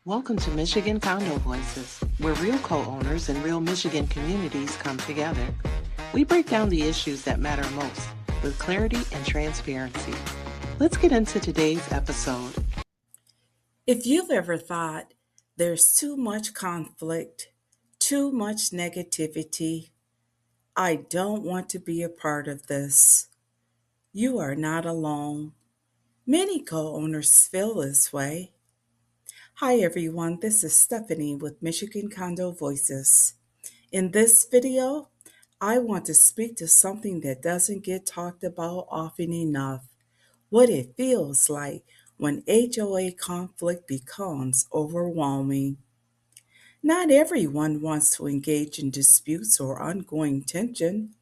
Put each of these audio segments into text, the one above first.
Welcome to Michigan Condo Voices, where real co-owners and real Michigan communities come together. We break down the issues that matter most with clarity and transparency. Let's get into today's episode. If you've ever thought there's too much conflict, too much negativity, I don't want to be a part of this, you are not alone. Many co owners feel this way. Hi, everyone. This is Stephanie with Michigan Condo Voices. In this video, I want to speak to something that doesn't get talked about often enough: what it feels like when HOA conflict becomes overwhelming. Not everyone wants to engage in disputes or ongoing tension.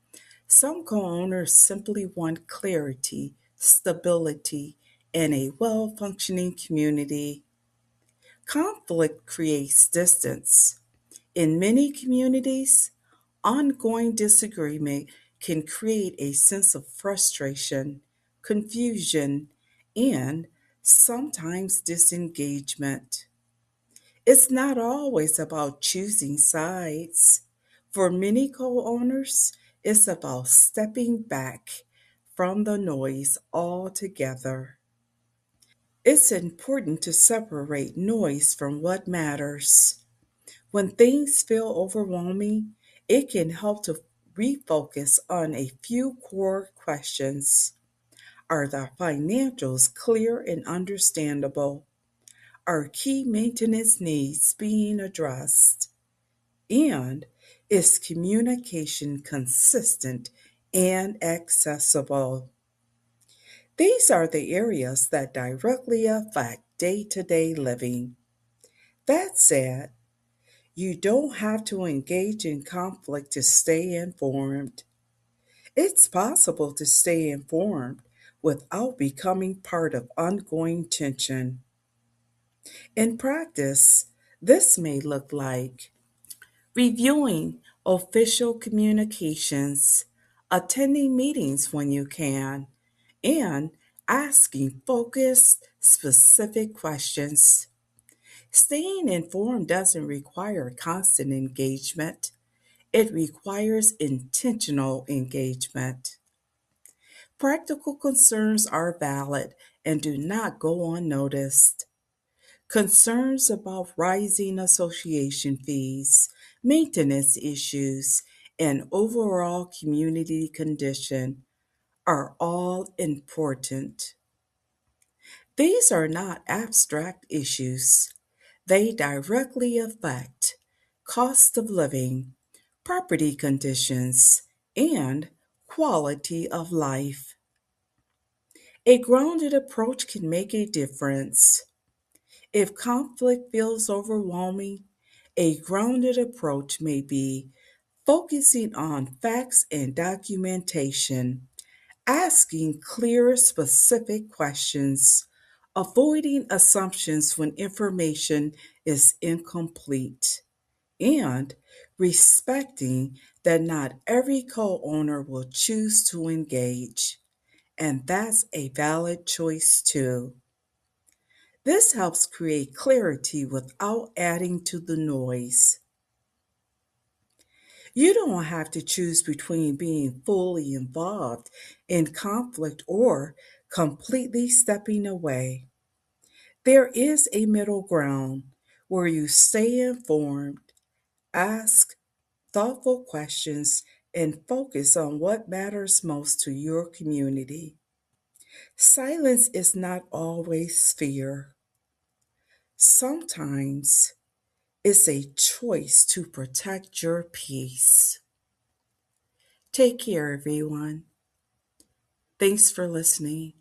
Some co-owners simply want clarity, stability, and a well-functioning community. Conflict creates distance. In many communities, ongoing disagreement can create a sense of frustration, confusion, and sometimes disengagement. It's not always about choosing sides. For many co owners, it's about stepping back from the noise altogether. It's important to separate noise from what matters. When things feel overwhelming, it can help to refocus on a few core questions. Are the financials clear and understandable? Are key maintenance needs being addressed? And is communication consistent and accessible? These are the areas that directly affect day to day living. That said, you don't have to engage in conflict to stay informed. It's possible to stay informed without becoming part of ongoing tension. In practice, this may look like reviewing official communications, attending meetings when you can, and asking focused, specific questions. Staying informed doesn't require constant engagement, it requires intentional engagement. Practical concerns are valid and do not go unnoticed. Concerns about rising association fees, maintenance issues, and overall community condition are all important. These are not abstract issues. They directly affect cost of living, property conditions, and quality of life. A grounded approach can make a difference. If conflict feels overwhelming, a grounded approach may be focusing on facts and documentation, asking clear, specific questions, avoiding assumptions when information is incomplete, and respecting that not every co owner will choose to engage. And that's a valid choice too. This helps create clarity without adding to the noise. You don't have to choose between being fully involved in conflict or completely stepping away. There is a middle ground where you stay informed, ask thoughtful questions, and focus on what matters most to your community. Silence is not always fear. Sometimes it's a choice to protect your peace. Take care, everyone. Thanks for listening.